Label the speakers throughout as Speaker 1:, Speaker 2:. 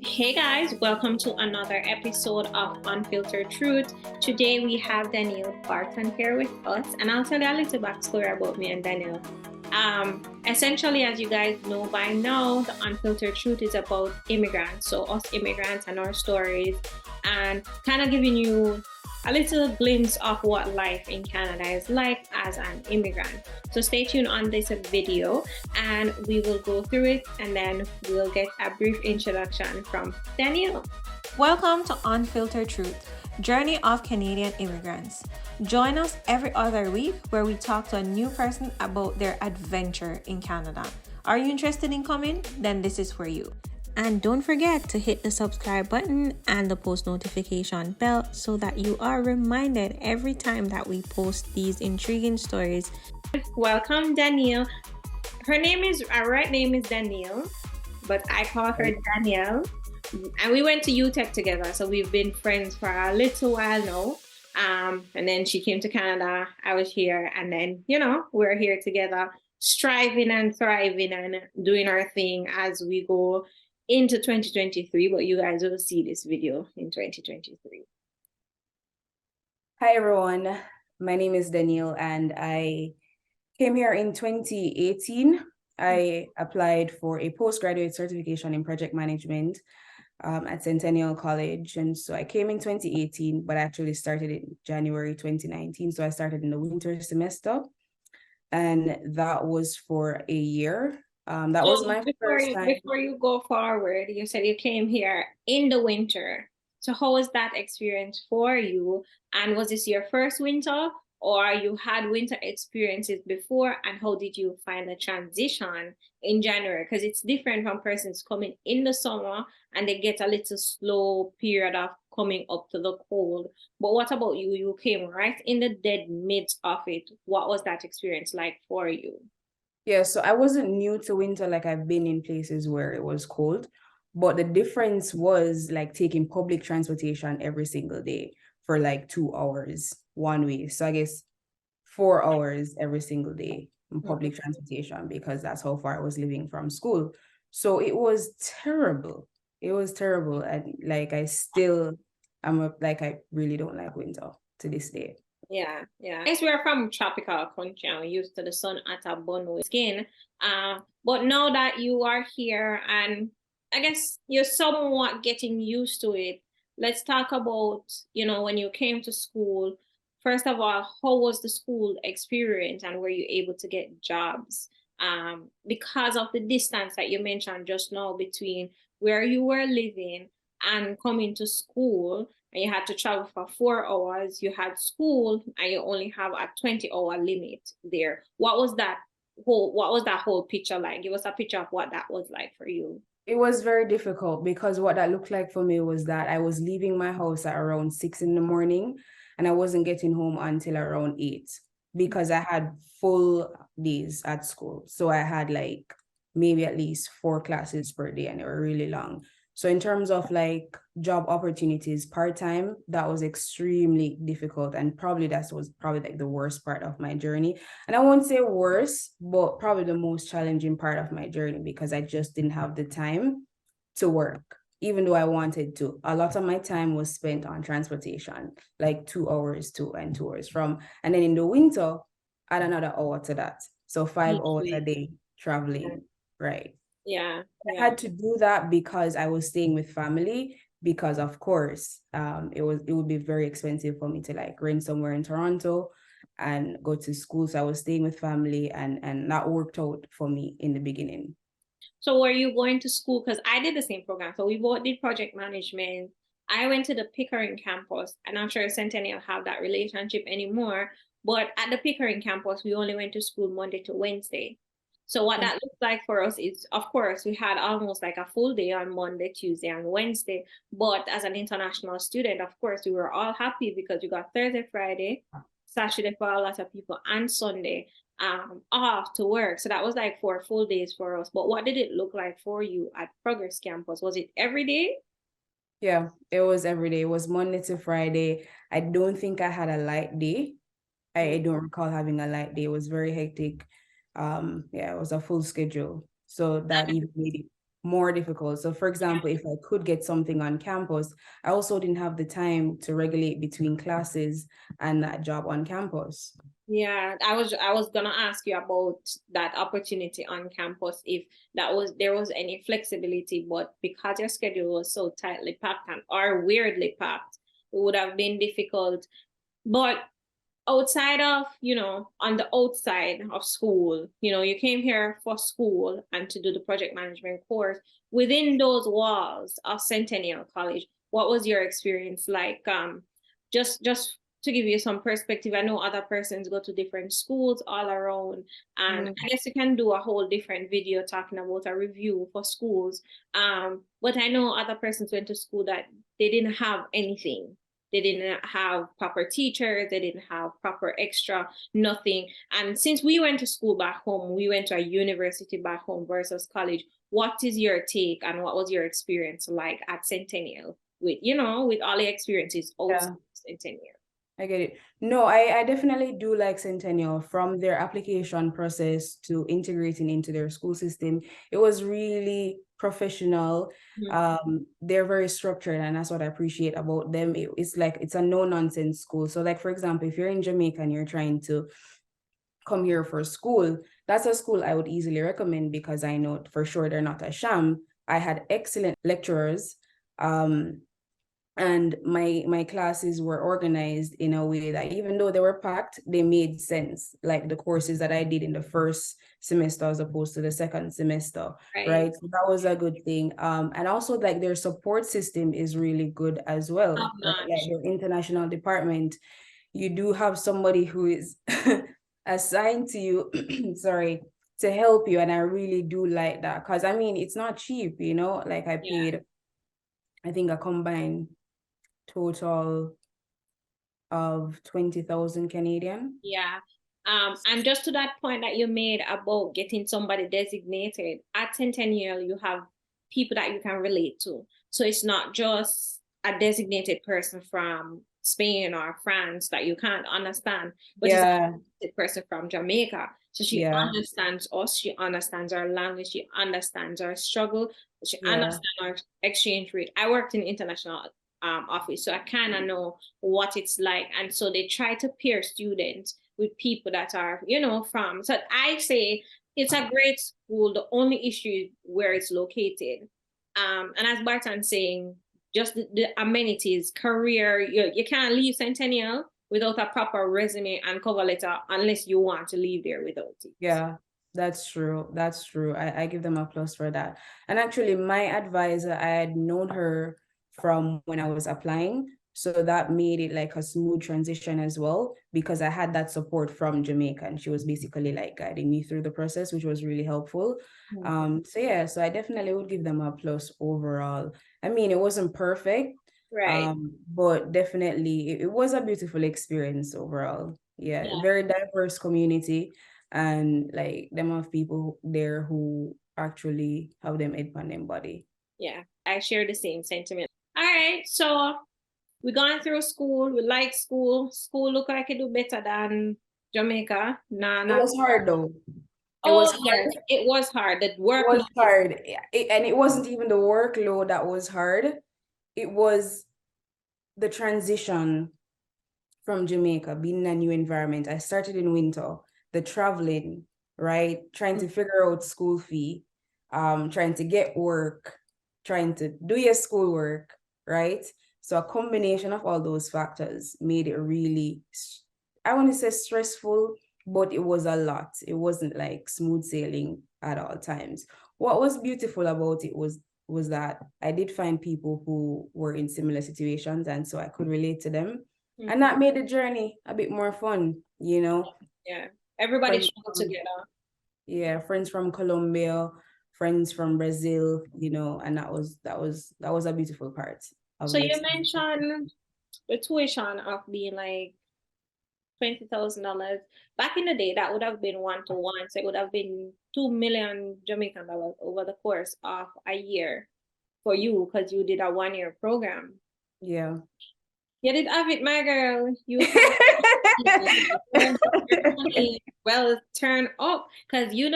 Speaker 1: Hey guys, welcome to another episode of Unfiltered Truth. Today we have Danielle Barton here with us, and I'll tell you a little backstory about me and Danielle. Essentially, as you guys know by now, the Unfiltered Truth is about immigrants, so us immigrants and our stories, and kind of giving you a little glimpse of what life in Canada is like as an immigrant. So stay tuned on this video and we will go through it and then we'll get a brief introduction from Danielle.
Speaker 2: Welcome to Unfiltered Truth, Journey of Canadian Immigrants. Join us every other week where we talk to a new person about their adventure in Canada. Are you interested in coming? Then this is for you. And don't forget to hit the subscribe button and the post notification bell so that you are reminded every time that we post these intriguing stories.
Speaker 1: Welcome, Danielle. Her right name is Danielle, but I call her Danielle. And we went to UTech together, so we've been friends for a little while now. And then she came to Canada, I was here, and then, we're here together, striving and thriving and doing our thing as we go into 2023, but you guys will see this video in 2023.
Speaker 3: Hi everyone, my name is Danielle and I came here in 2018. I applied for a postgraduate certification in project management at Centennial College. And so I came in 2018, but I actually started in January 2019. So I started in the winter semester and that was for a year. That was my first time.
Speaker 1: Before you go forward, you said you came here in the winter. So how was that experience for you? And was this your first winter or you had winter experiences before? And how did you find the transition in January? Because it's different from persons coming in the summer and they get a little slow period of coming up to the cold. But what about you? You came right in the dead midst of it. What was that experience like for you?
Speaker 3: Yeah, so I wasn't new to winter, like I've been in places where it was cold, but the difference was like taking public transportation every single day for like 2 hours one way. So I guess 4 hours every single day in public transportation because that's how far I was living from school. So it was terrible. It was terrible. And like I really don't like winter to this day.
Speaker 1: Yeah. I guess we're from tropical country and we're used to the sun at a bun skin. But now that you are here and I guess you're somewhat getting used to it, let's talk about, when you came to school. First of all, how was the school experience and were you able to get jobs? Because of the distance that you mentioned just now between where you were living and coming to school, and you had to travel for 4 hours, you had school and you only have a 20-hour limit there. What was that whole picture like? Give us a picture of what that was like for you.
Speaker 3: It was very difficult because what that looked like for me was that I was leaving my house at around 6 in the morning and I wasn't getting home until around 8 because I had full days at school. So I had like maybe at least 4 classes per day and they were really long. So in terms of like job opportunities part-time, that was extremely difficult. And probably that was probably like the worst part of my journey. And I won't say worse, but probably the most challenging part of my journey because I just didn't have the time to work, even though I wanted to. A lot of my time was spent on transportation, like 2 hours to and 2 hours from. And then in the winter, add another hour to that. So 5 hours a day traveling, right?
Speaker 1: Yeah.
Speaker 3: I had to do that because I was staying with family because of course it would be very expensive for me to like rent somewhere in Toronto and go to school. So I was staying with family and that worked out for me in the beginning.
Speaker 1: So were you going to school? Because I did the same program. So we both did project management. I went to the Pickering campus. I'm not sure Centennial have that relationship anymore. But at the Pickering campus, we only went to school Monday to Wednesday. So what that looks like for us is, of course, we had almost like a full day on Monday, Tuesday, and Wednesday. But as an international student, of course, we were all happy because we got Thursday, Friday, Saturday for a lot of people, and Sunday off to work. So that was like 4 full days for us. But what did it look like for you at Progress Campus? Was it every day?
Speaker 3: Yeah, it was every day. It was Monday to Friday. I don't think I had a light day. I don't recall having a light day. It was very hectic. Yeah, it was a full schedule. So that even made it more difficult. So for example, if I could get something on campus, I also didn't have the time to regulate between classes and that job on campus.
Speaker 1: Yeah, I was gonna ask you about that opportunity on campus, if there was any flexibility, but because your schedule was so tightly packed or weirdly packed, it would have been difficult. But outside of, on the outside of school, you came here for school and to do the project management course. Within those walls of Centennial College, what was your experience like? Just to give you some perspective, I know other persons go to different schools all around, and I guess you can do a whole different video talking about a review for schools. But I know other persons went to school that they didn't have anything. They didn't have proper teachers. They didn't have proper extra, nothing. And since we went to school back home, we went to a university back home versus college. What is your take, and what was your experience like at Centennial with, with all the experiences outside Centennial?
Speaker 3: I get it. No, I definitely do like Centennial. From their application process to integrating into their school system, it was really professional. They're very structured, and that's what I appreciate about them. It's like it's a no-nonsense school. So like, for example, if you're in Jamaica and you're trying to come here for school, that's a school I would easily recommend, because I know for sure they're not a sham. I had excellent lecturers. And my classes were organized in a way that even though they were packed, they made sense. Like the courses that I did in the first semester as opposed to the second semester, right? So that was a good thing. And also like their support system is really good as well. Like their international department, you do have somebody who is assigned to you, sorry, to help you. And I really do like that, because I mean, it's not cheap, like I paid, I think a combined total of 20,000 Canadian.
Speaker 1: Yeah. And just to that point that you made about getting somebody designated, at Centennial, you have people that you can relate to. So it's not just a designated person from Spain or France that you can't understand, but it's a designated person from Jamaica. So she understands us, she understands our language, she understands our struggle, she understands our exchange rate. I worked in international office, so I kind of know what it's like. And so they try to pair students with people that are, from. So I say it's a great school. The only issue is where it's located. And as Barton saying, just the amenities, career, you can't leave Centennial without a proper resume and cover letter unless you want to leave there without it.
Speaker 3: Yeah, that's true. That's true. I give them a plus for that. And actually, my advisor, I had known her from when I was applying. So that made it like a smooth transition as well, because I had that support from Jamaica, and she was basically like guiding me through the process, which was really helpful. So I definitely would give them a plus overall. I mean, it wasn't perfect,
Speaker 1: right?
Speaker 3: But definitely it was a beautiful experience overall. Yeah, very diverse community, and like them of people there who actually have them head on them body.
Speaker 1: Yeah, I share the same sentiment. All right, so we gone through school. We like school. School look like it do better than Jamaica. Nah,
Speaker 3: it was hard though.
Speaker 1: It was hard. It was hard. The work
Speaker 3: was hard, and it wasn't even the workload that was hard. It was the transition from Jamaica, being in a new environment. I started in winter, the traveling, right? Trying to figure out school fee, trying to get work, trying to do your schoolwork, right? So a combination of all those factors made it really, I want to say stressful, but it was a lot. It wasn't like smooth sailing at all times. What was beautiful about it was that I did find people who were in similar situations, and so I could relate to them. And that made the journey a bit more fun, Yeah,
Speaker 1: everybody struggled together.
Speaker 3: Yeah, friends from Colombia, friends from Brazil, and that was a beautiful part.
Speaker 1: So you mentioned the tuition of being like $20,000. Back in the day, that would have been 1-to-1, so it would have been $2 million Jamaican dollars over the course of a year for you, because you did a 1-year program.
Speaker 3: Yeah.
Speaker 1: You did have it, my girl. You well, turn up, because you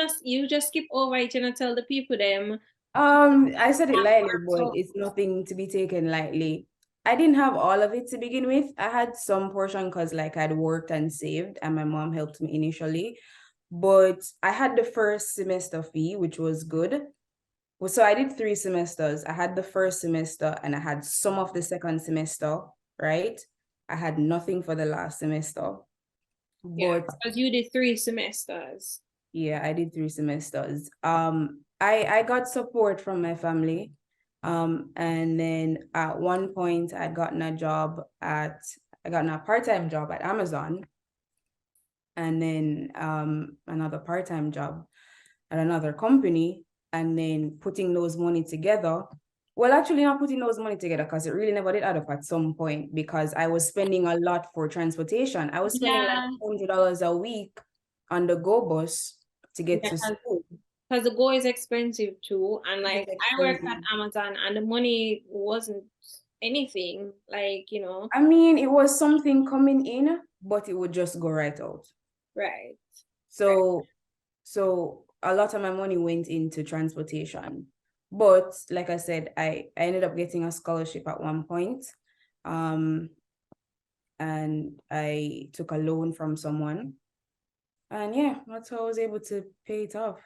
Speaker 1: just skip over it and tell the people them
Speaker 3: I said it lightly, but
Speaker 1: So
Speaker 3: it's nothing to be taken lightly. I didn't have all of it to begin with. I had some portion because like I'd worked and saved and my mom helped me initially. But I had the first semester fee, which was good. Well, so I did 3 semesters. I had the first semester and I had some of the second semester, right? I had nothing for the last semester.
Speaker 1: yeah,
Speaker 3: But
Speaker 1: because you did 3 semesters.
Speaker 3: yeah, I did 3 semesters. I got support from my family. And then at one point I gotten a part-time job at Amazon, and then another part-time job at another company, and then putting those money together. Well, actually not putting those money together because it really never did add up at some point because I was spending a lot for transportation. I was spending like
Speaker 1: Yeah,
Speaker 3: $100 a week on the go bus to get
Speaker 1: yeah,
Speaker 3: to school.
Speaker 1: because the go is expensive too. And
Speaker 3: It's
Speaker 1: like I worked at
Speaker 3: expensive.
Speaker 1: Amazon and the money wasn't anything. Like,
Speaker 3: I mean, it was something coming in, but it would just go right out.
Speaker 1: right. Right.
Speaker 3: So, so a lot of my money went into transportation. But like I said, I ended up getting a scholarship at one point. Um, and I took a loan from someone. And yeah, that's how I was able to pay it off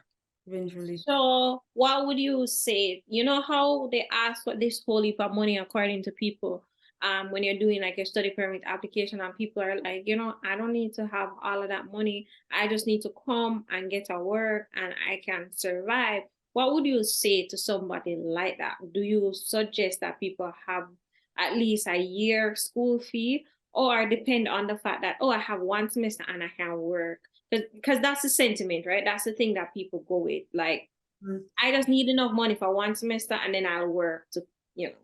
Speaker 3: eventually.
Speaker 1: So what would you say? You know how they ask for this whole heap of money according to people, when you're doing like a study permit application and people are like, I don't need to have all of that money. I just need to come and get a work and I can survive. What would you say to somebody like that? Do you suggest that people have at least a year school fee, or depend on the fact that, oh, I have 1 semester and I can work? Because that's the sentiment, right? That's the thing that people go with. Like, I just need enough money for 1 semester and then I'll work to, you know.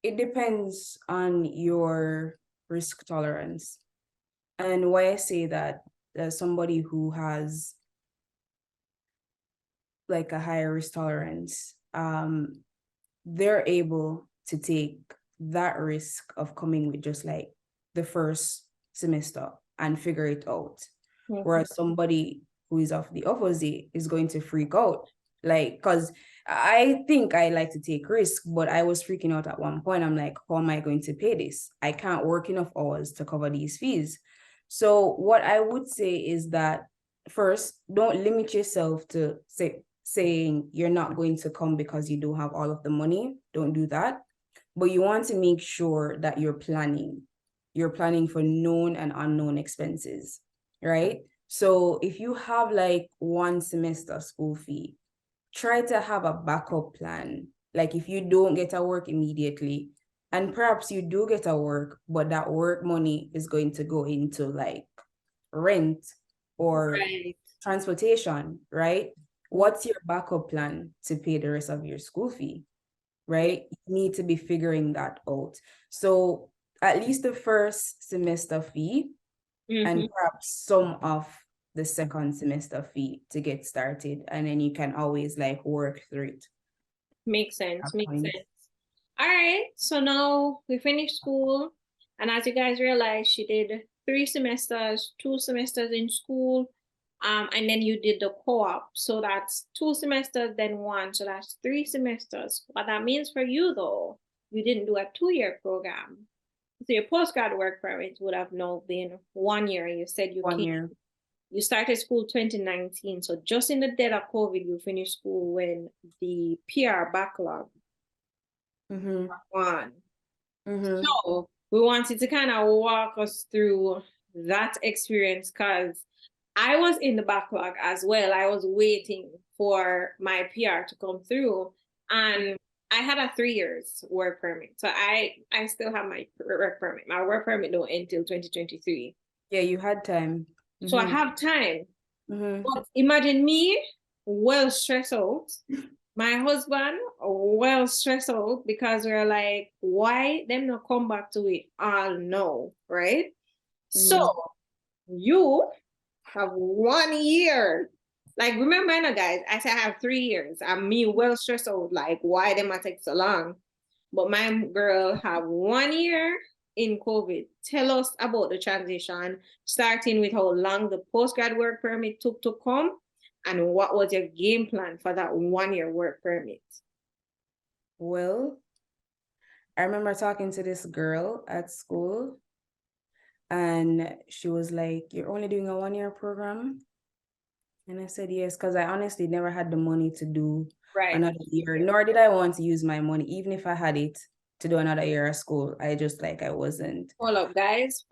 Speaker 3: It depends on your risk tolerance. And why I say that, as somebody who has like a higher risk tolerance, they're able to take that risk of coming with just like the first semester and figure it out. Whereas somebody who is of the opposite is going to freak out. Like, because I think I like to take risks, but I was freaking out at one point. I'm like, how am I going to pay this? I can't work enough hours to cover these fees. So what I would say is that first, don't limit yourself to saying you're not going to come because you don't have all of the money. Don't do that. But you want to make sure that you're planning. You're planning for known and unknown expenses, right? So if you have like 1 semester school fee, try to have a backup plan. Like if you don't get a work immediately, and perhaps you do get a work, but that work money is going to go into like rent or
Speaker 1: Right.
Speaker 3: transportation, right? What's your backup plan to pay the rest of your school fee, right? You need to be figuring that out. So at least the first semester fee and perhaps some of the second semester fee to get started. And then you can always like work through it.
Speaker 1: Makes sense. Makes
Speaker 3: Point.
Speaker 1: sense. All right. So now we finished school. And as you guys realize, she did 3 semesters, 2 semesters in school. And then you did the co-op. So that's 2 semesters, then one. So that's 3 semesters. What that means for you though, you didn't do a 2-year program. So your postgrad work permit would have now been 1 year. You said you
Speaker 3: 1
Speaker 1: came,
Speaker 3: year.
Speaker 1: you started school 2019. So just in the dead of COVID, you finished school when the PR backlog on. So we wanted to kind of walk us through that experience because I was in the backlog as well. I was waiting for my PR to come through, and I had a 3 years work permit. So I still have my work permit. My work permit don't end until 2023.
Speaker 3: Yeah, you had time.
Speaker 1: So I have time.
Speaker 3: Mm-hmm.
Speaker 1: But imagine me well stressed out. My husband well stressed out because we're like, why them not come back to it all now, right? So you have 1 year. Like, remember, I know, guys, I said I have 3 years. I'm me well stressed out, like, why them take so long? But my girl have 1 year in COVID. Tell us about the transition, starting with how long the postgrad work permit took to come, And what was your game plan for that 1-year work permit?
Speaker 3: Well, I remember talking to this girl at school, and she was like, "You're only doing a 1-year program?" And I said, "Yes," because I honestly never had the money to do another year, nor did I want to use my money, even if I had it, to do another year of school. I wasn't.
Speaker 1: Hold up, guys.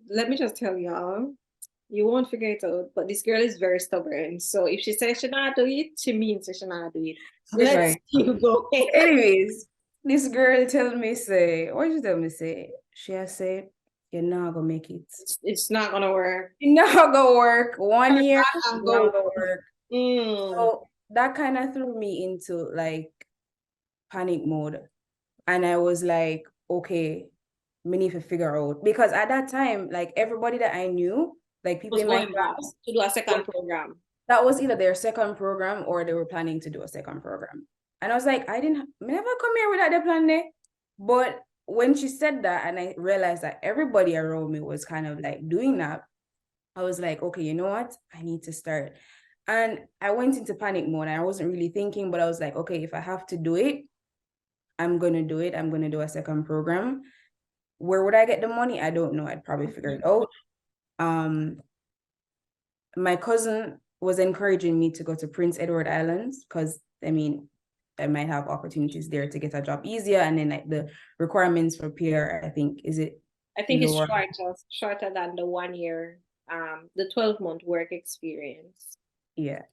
Speaker 1: Let me just tell y'all, you won't figure it out, but this girl is very stubborn. So if she says she not do it, she means she not do it. Let's keep going.
Speaker 3: Anyways, this girl tell me say, what did she tell me say? She has said, "You're not gonna make it.
Speaker 1: It's not gonna work.
Speaker 3: You're not gonna work. 1 year,
Speaker 1: I'm
Speaker 3: not gonna work."
Speaker 1: Mm.
Speaker 3: So that kind of threw me into like panic mode. And I was like, okay, we need to figure out, because at that time, like everybody that I knew, like people
Speaker 1: Was
Speaker 3: in my
Speaker 1: going back
Speaker 3: class,
Speaker 1: to do a second program.
Speaker 3: that was either their second program or they were planning to do a second program. And I was like, I never come here without the plan there. But when she said that, and I realized that everybody around me was kind of like doing that, I was like, okay, you know what? I need to start. And I went into panic mode. I wasn't really thinking, but I was like, okay, if I have to do it, I'm going to do it. I'm going to do a second program. Where would I get the money? I don't know. I'd probably figure it out. My cousin was encouraging me to go to Prince Edward Islands because, I mean, I might have opportunities there to get a job easier. And then like the requirements for PR, I think,
Speaker 1: I think
Speaker 3: lower?
Speaker 1: it's shorter than the 1 year, the 12-month work experience.
Speaker 3: Yeah.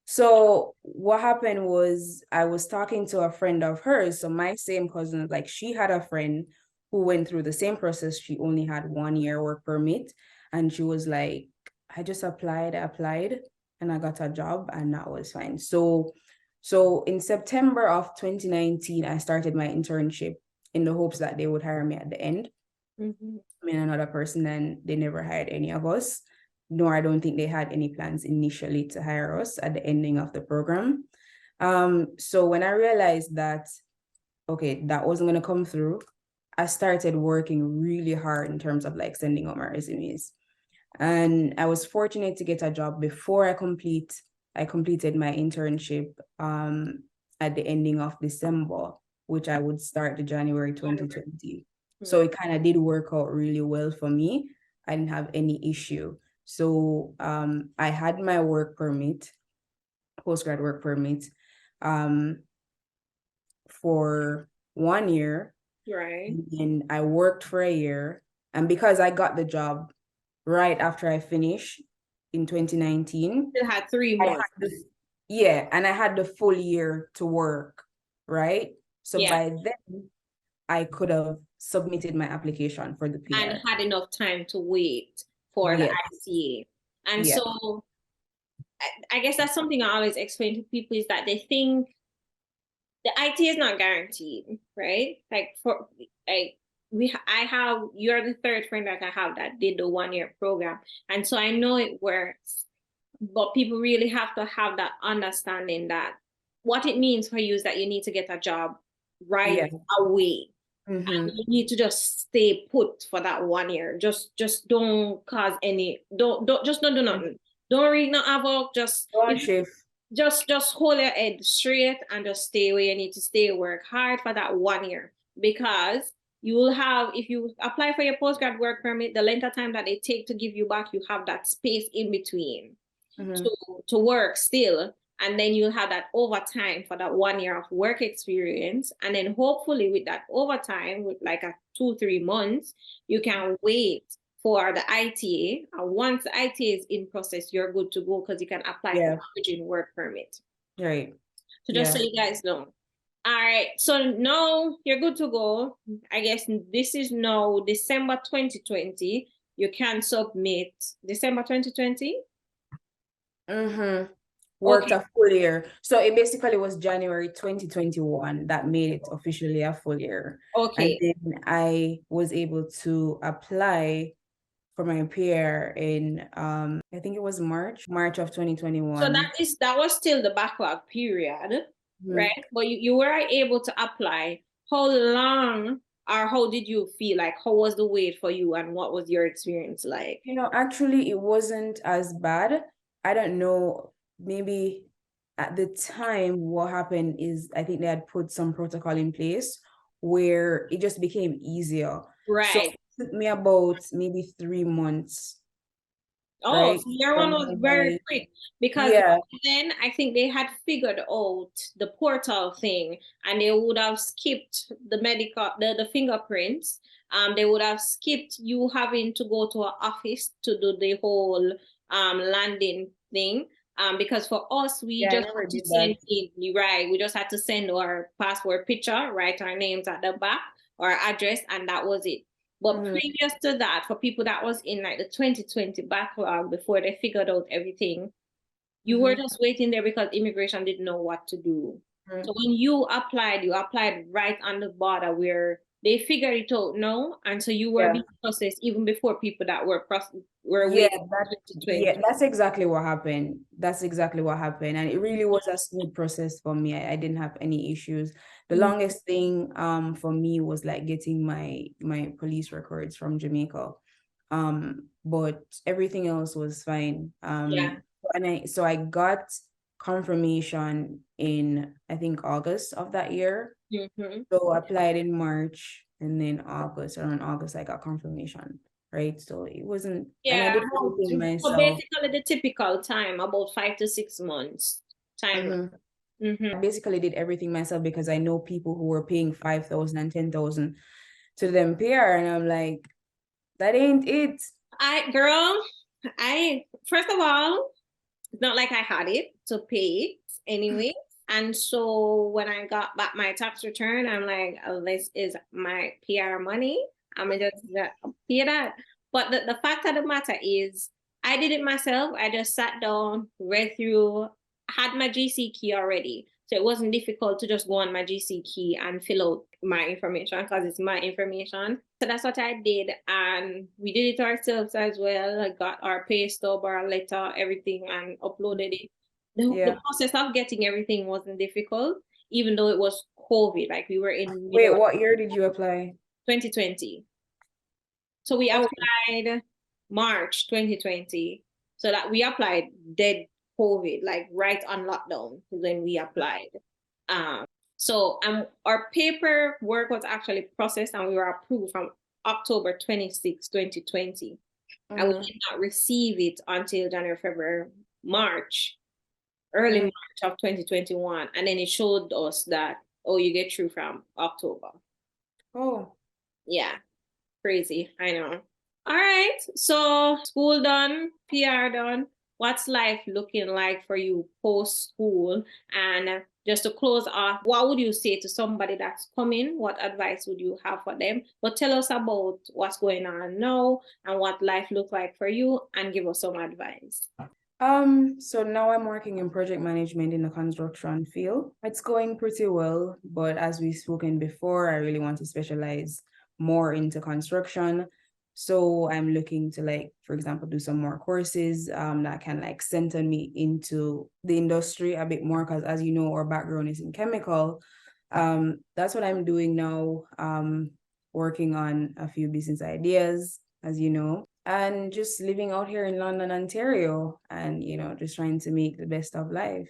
Speaker 3: So what happened was I was talking to a friend of hers. So my same cousin, like she had a friend who went through the same process. She only had 1 year work permit. And she was like, I just applied, and I got a job, and that was fine. So in September of 2019, I started my internship in the hopes that they would hire me at the end.
Speaker 1: Mm-hmm.
Speaker 3: I mean, another person, and they never hired any of us. Nor I don't think they had any plans initially to hire us at the ending of the program. So when I realized that, okay, that wasn't going to come through, I started working really hard in terms of like sending out my resumes. And I was fortunate to get a job before I completed my internship at the ending of December, which I would start the January 2020. So it kind of did work out really well for me. I didn't have any issue. So I had my work permit, post-grad work permit, for 1 year.
Speaker 1: Right.
Speaker 3: And I worked for a year. And because I got the job right after I finished in 2019.
Speaker 1: Still had 3 months.
Speaker 3: And I had the full year to work, right? So by then, I could have submitted my application for the PR.
Speaker 1: And had enough time to wait for the ICA. And so I guess that's something I always explain to people, is that they think the IT is not guaranteed, right? Like you're the third friend that I have that did the 1 year program. And so I know it works, but people really have to have that understanding that what it means for you is that you need to get a job right away.
Speaker 3: Mm-hmm.
Speaker 1: And you need to just stay put for that 1 year. Just don't cause any, don't do nothing. Don't read no havoc. Just hold your head straight and just stay where you need to stay. Work hard for that 1 year, because you will have, if you apply for your postgrad work permit, the length of time that they take to give you back, you have that space in between to work still. And then you'll have that overtime for that 1 year of work experience. And then hopefully with that overtime, with like a 2-3 months, you can wait for the ITA. And once the ITA is in process, you're good to go, because you can apply for the origin work permit.
Speaker 3: Right.
Speaker 1: So just so you guys know. All right. So now you're good to go. I guess this is now December 2020. You can submit December 2020.
Speaker 3: Worked a full year. So it basically was January 2021 that made it officially a full year.
Speaker 1: Okay.
Speaker 3: And then I was able to apply for my PR in I think it was March of 2021.
Speaker 1: So that was still the backlog period, right? But you were able to apply. How long, or how did you feel? Like, how was the wait for you, and what was your experience like?
Speaker 3: Actually, it wasn't as bad. I don't know. maybe at the time, what happened is I think they had put some protocol in place where it just became easier. So
Speaker 1: Right.
Speaker 3: it took me about maybe 3 months,
Speaker 1: Oh,
Speaker 3: right?
Speaker 1: so your one
Speaker 3: From
Speaker 1: was
Speaker 3: when
Speaker 1: very quick because
Speaker 3: yeah,
Speaker 1: then I think they had figured out the portal thing and they would have skipped the medical, the fingerprints. They would have skipped you having to go to an office to do the whole landing thing. Because for us, we
Speaker 3: yeah, I
Speaker 1: just
Speaker 3: never
Speaker 1: had to
Speaker 3: did
Speaker 1: send
Speaker 3: that.
Speaker 1: in, right? We just had to send our passport picture, write our names at the back, our address, and that was it. But
Speaker 3: Mhm.
Speaker 1: previous to that, for people that was in like the 2020 backlog before they figured out everything, you were
Speaker 3: Mhm.
Speaker 1: just waiting there because immigration didn't know what to do.
Speaker 3: Mhm.
Speaker 1: So when you applied right on the border where they figured it out now, and so you were
Speaker 3: Yeah.
Speaker 1: being processed even before people that were
Speaker 3: Yeah,
Speaker 1: waiting
Speaker 3: that
Speaker 1: in
Speaker 3: yeah,
Speaker 1: 2020.
Speaker 3: that's exactly what happened. That's exactly what happened. And it really was a smooth process for me. I didn't have any issues. The
Speaker 1: Mm.
Speaker 3: longest thing for me was like getting my police records from Jamaica. But everything else was fine.
Speaker 1: Yeah.
Speaker 3: So I got confirmation in I think August of that year.
Speaker 1: Mm-hmm.
Speaker 3: So I applied in March and then around August I got confirmation, right? So it wasn't, and I
Speaker 1: Yeah.
Speaker 3: did everything
Speaker 1: So
Speaker 3: myself.
Speaker 1: basically the typical time, about 5 to 6 months time.
Speaker 3: Mhm.
Speaker 1: Mm-hmm.
Speaker 3: I basically did everything myself because I know people who were paying 5,000 and 10,000 to them PR, and I'm like, that ain't it.
Speaker 1: Girl, I first of all, it's not like I had it to pay anyway. And so when I got back my tax return, I'm like, oh, this is my PR money. I'm gonna just pay that. But the fact of the matter is, I did it myself. I just sat down, read through, had my GC key already. So it wasn't difficult to just go on my GC key and fill out my information because it's my information. So that's what I did. And we did it ourselves as well. I got our pay stub, our letter, everything, and uploaded it. The
Speaker 3: Yeah.
Speaker 1: process of getting everything wasn't difficult, even though it was COVID. Like we were in
Speaker 3: Wait,
Speaker 1: middle of
Speaker 3: what year did you apply?
Speaker 1: 2020. So we
Speaker 3: Oh,
Speaker 1: applied March 2020. So that we applied dead COVID, like right on lockdown when we applied. Um, our paperwork was actually processed and we were approved from October 26, 2020. And we
Speaker 3: mhm,
Speaker 1: did not receive it until January, February, March, early
Speaker 3: mhm.
Speaker 1: March of 2021. And then it showed us that, oh, you get through from October.
Speaker 3: Oh.
Speaker 1: Yeah, crazy. I know. All right. So school done, PR done. What's life looking like for you post school? And just to close off, what would you say to somebody that's coming? What advice would you have for them? But tell us about what's going on now and what life looks like for you and give us some advice.
Speaker 3: So now I'm working in project management in the construction field. It's going pretty well, but as we've spoken before, I really want to specialize more into construction. So I'm looking to like, for example, do some more courses that can like center me into the industry a bit more because as you know, our background is in chemical. That's what I'm doing now. Working on a few business ideas, as you know, and just living out here in London, Ontario, and just trying to make the best of life,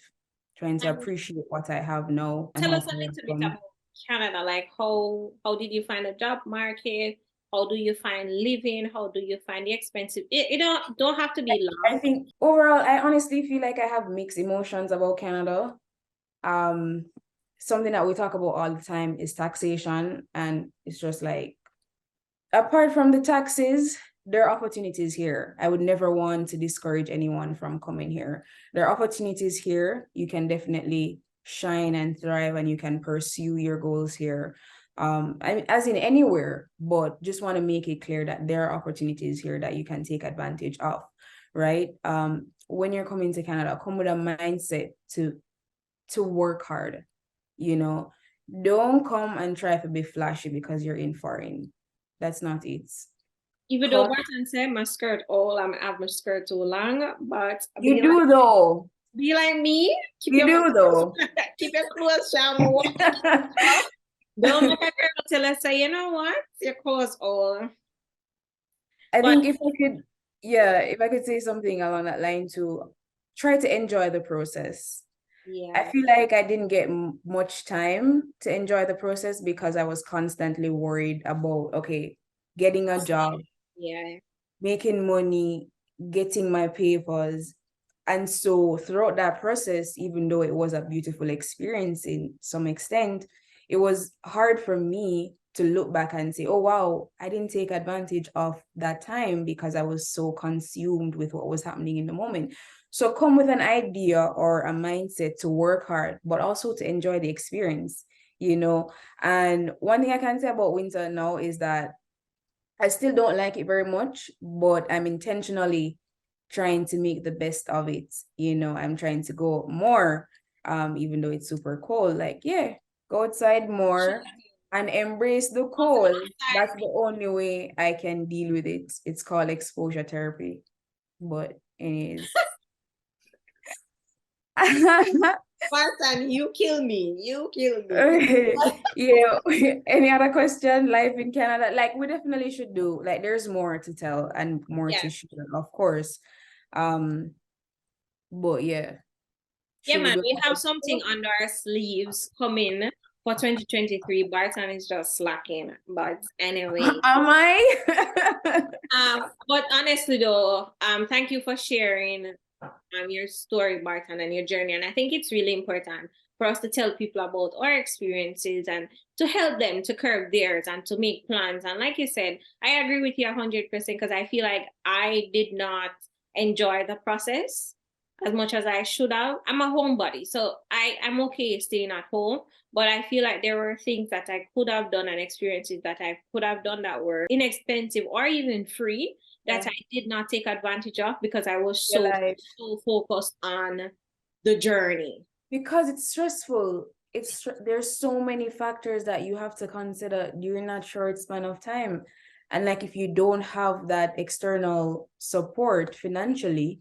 Speaker 3: trying to
Speaker 1: And
Speaker 3: appreciate what I have now and
Speaker 1: tell
Speaker 3: how
Speaker 1: us a
Speaker 3: far I've
Speaker 1: little bit
Speaker 3: come.
Speaker 1: about Canada. Like how did you find the job market? How do you find living? How do you find the expensive? It don't have to be
Speaker 3: I
Speaker 1: long.
Speaker 3: think overall, I honestly feel like I have mixed emotions about Canada. Um, Something that we talk about all the time is taxation, and it's just like apart from the taxes, there are opportunities here. I would never want to discourage anyone from coming here. There are opportunities here. You can definitely shine and thrive and you can pursue your goals here. As in anywhere, but just want to make it clear that there are opportunities here that you can take advantage of, right? When you're coming to Canada, come with a mindset to work hard, you know. Don't come and try to be flashy because you're in foreign. That's not it.
Speaker 1: Even though
Speaker 3: Come.
Speaker 1: Martin said my skirt all I'm have my skirt too long, but
Speaker 3: You do though.
Speaker 1: be like me, keep
Speaker 3: You
Speaker 1: your
Speaker 3: do though.
Speaker 1: keep your clothes down. Don't make a girl tell us say, you know what? Your clothes all.
Speaker 3: I
Speaker 1: But
Speaker 3: think if I could, yeah, if I could say something along that line too, try to enjoy the process.
Speaker 1: Yeah.
Speaker 3: I feel like I didn't get much time to enjoy the process because I was constantly worried about, okay, getting a job,
Speaker 1: Yeah.
Speaker 3: making money, getting my papers. And so throughout that process, even though it was a beautiful experience in some extent, it was hard for me to look back and say, oh, wow, I didn't take advantage of that time because I was so consumed with what was happening in the moment. So come with an idea or a mindset to work hard, but also to enjoy the experience, you know. And one thing I can say about winter now is that I still don't like it very much, but I'm intentionally trying to make the best of it. You know, I'm trying to go more, even though it's super cold. Like, yeah, go outside more and embrace the cold. That's the only way I can deal with it. It's called exposure therapy. But anyways.
Speaker 1: Spartan, you kill me. You kill me.
Speaker 3: Okay. Yeah. Any other question? Life in Canada? Like we definitely should do. Like there's more to tell and more to
Speaker 1: Yeah.
Speaker 3: share, of course. Um, but yeah.
Speaker 1: Yeah,
Speaker 3: Should we
Speaker 1: man,
Speaker 3: do
Speaker 1: we have
Speaker 3: part
Speaker 1: something
Speaker 3: two?
Speaker 1: under our sleeves coming for 2023. Barton is just slacking. But anyway.
Speaker 3: Am I?
Speaker 1: But honestly though, thank you for sharing your story, Barton, and your journey. And I think it's really important for us to tell people about our experiences and to help them to curb theirs and to make plans. And like you said, I agree with you 100% because I feel like I did not enjoy the process as much as I should have. I'm a homebody, so I'm okay staying at home. But I feel like there were things that I could have done and experiences that I could have done that were inexpensive or even free that I did not take advantage of because I was so focused on the journey.
Speaker 3: Because it's stressful. There's so many factors that you have to consider during that short span of time. And like if you don't have that external support financially,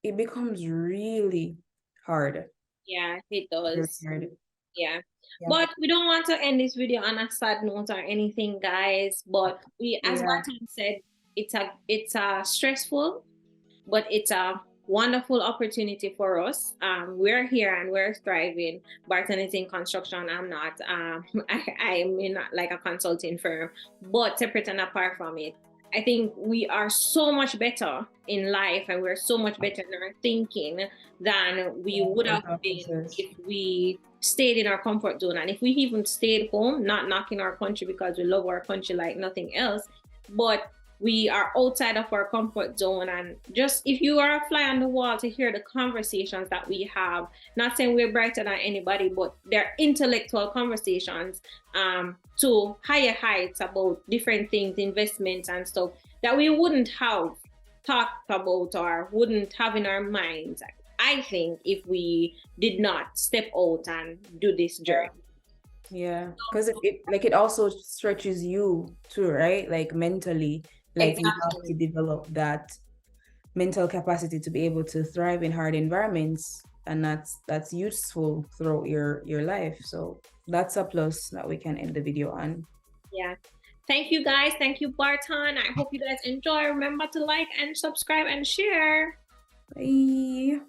Speaker 3: it becomes really hard.
Speaker 1: Yeah, it
Speaker 3: Really
Speaker 1: does.
Speaker 3: hard.
Speaker 1: Yeah.
Speaker 3: Yeah.
Speaker 1: But we don't want to end this video on a sad note or anything, guys. But as Barton said, it's a stressful, but it's a wonderful opportunity for us. We're here and we're thriving. Barton is in construction. I'm not. I'm in like a consulting firm, but separate and apart from it, I think we are so much better in life and we're so much better in our thinking than we would have been if we stayed in our comfort zone. And if we even stayed home, not knocking our country because we love our country like nothing else, but we are outside of our comfort zone. And just if you are a fly on the wall to hear the conversations that we have, not saying we're brighter than anybody, but they're intellectual conversations to higher heights about different things, investments and stuff that we wouldn't have talked about or wouldn't have in our minds, I think, if we did not step out and do this journey.
Speaker 3: Yeah, because it also stretches you too, right? Like mentally, like you have to develop that mental capacity to be able to thrive in hard environments, and that's useful throughout your life. So that's a plus that we can end the video on.
Speaker 1: Yeah. Thank you guys. Thank you, Barton. I hope you guys enjoy. Remember to like and subscribe and share.
Speaker 3: Bye.